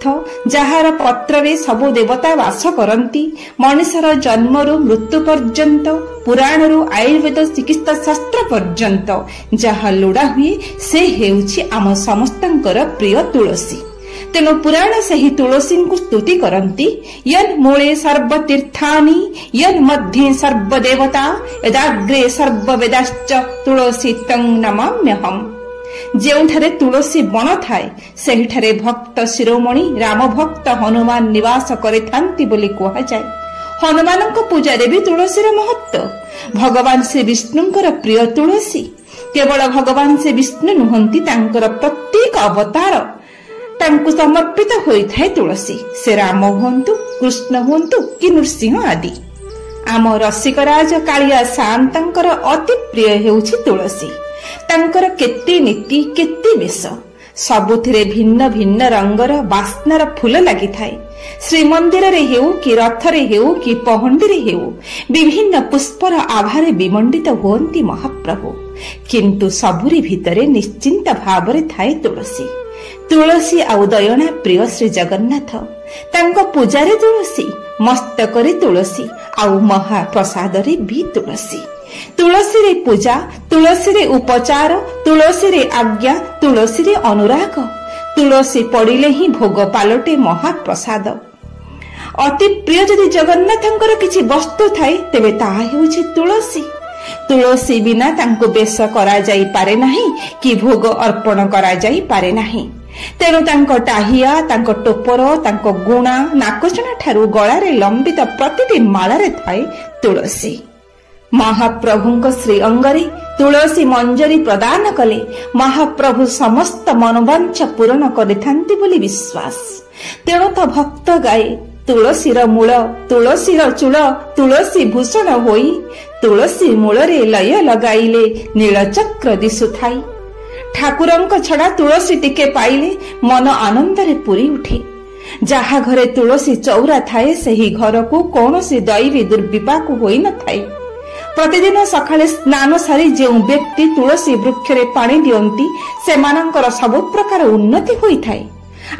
तीर्थ जार पत्रे सबु देवता वास करती मनुष्यर जन्मरू मृत्यु पर्यंत पुराणरू आयुर्वेद चिकित्सा शास्त्र पर्यंत जहा लोड़ा हुए से हेउछि आम समस्तंकर प्रिय तुलसी। तेणु पुराण से ही तुलसी को स्तुति करती यन मूले सर्वतीर्थानि यन मध्ये सर्वदेवता यदाग्रे सर्ववेदाश्च तुलसी तं नमाम्यहम्। जेउठारे तुलसी बन थाए सेहिठारे भक्त शिरोमणि राम भक्त हनुमान निवास करिथांती बोली कुहा जाए। हनुमानक पूजारे भी तुलसीर महत्व। भगवान श्री विष्णुंकर प्रिय तुलसी। केवल भगवान श्री विष्णु नुहंती तांकर प्रत्येक अवतार तांकु समर्पित होइथाए तुलसी। से राम हुंतु कृष्ण हुंतु कि नृसिंह आदि। आम रसिकराज कालिया शांतांकर अति प्रिय हेउछि तुलसी। तांकर केते नीति केते बेश सबुथिरे भिन्न भिन्न रंगर बास्नार फूल लागि थाए। श्रीमंदिर रे हेउ कि रथरे हेउ कि पहंडीरे हेउ विभिन्न पुष्पर आभारे विमंडित होंती महाप्रभु। किंतु सबुरी भितरे निश्चिंत भावरे थाए तुलसी। तुलसी आउ दयना प्रिय श्री जगन्नाथ तांको पूजारे तुलसी मस्तकरे तुलसी आउ महाप्रसाद रे भी तुलसी। तुलसी रे पूजा तुलसी रे उपचार तुलसी रे आज्ञा तुलसी रे अनुराग तुलसी पड़िले ही भोग पालटे महाप्रसाद। अति प्रिय जदि जगन्नाथंकर किछि वस्तु थाए तेबे ताहा हेउछि तुलसी। तुलसी बिना तांको बेश करा जाई पारे नाही कि भोग अर्पण करा जाई पारे नाही। तेणु तांको टाहिया तांको टोपर तांको गुणा नाकचना ठारू गଳାରେ लंबित प्रतिटी मालारे थाए तुलसी। महाप्रभुଙ୍କ श्री अंगरे तुलसी मंजरी प्रदान कले महाप्रभु समस्त मनोवांछा पूरण करिथांती बोली विश्वास। तेणु तो भक्त गाए तुलसीर मूल तुलसीर चूल तुलसी भूषण होई तुलसी मूलरे लय लगाइले नीलचक्र दिशुथाई। ठाकुरଙ୍କ छड़ा तुलसी टिके पाइले मन आनंदरे पूरी उठे। जहा घरे तुलसी चौरा थाए सही घर को कौनसी दैवी दुर्विपाक होई न थाए। प्रतिदिन सकाळे स्नान सारी जो व्यक्ति तुलसी वृक्षरे पानी दियंती सेमानंकर सबु प्रकार उन्नति होई थाए।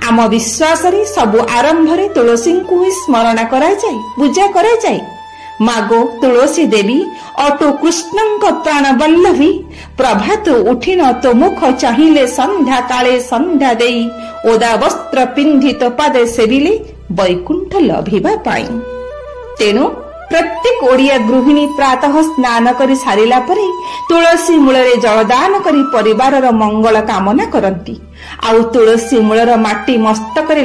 आम विश्वास रे सबु आरंभ रे तुलसी को स्मरण करा जाय पूजा करा जाय। मागो तुलसी देवी अटो कृष्णंक प्राण वल्लभी प्रभात उठिन तो मुख चाहिए संध्या काले संध्या देई ओदा वस्त्र पिंधित पादे सेविले वैकुंठ लभिबा पाई। तेणु प्रत्येक ओडिया गृहिणी प्रातः स्नान करी सारिला परे तुलसी मूलरे जलदान करी परिवारर मंगल कामना करती। आउ तुलसी मूलर माटी मस्तकरे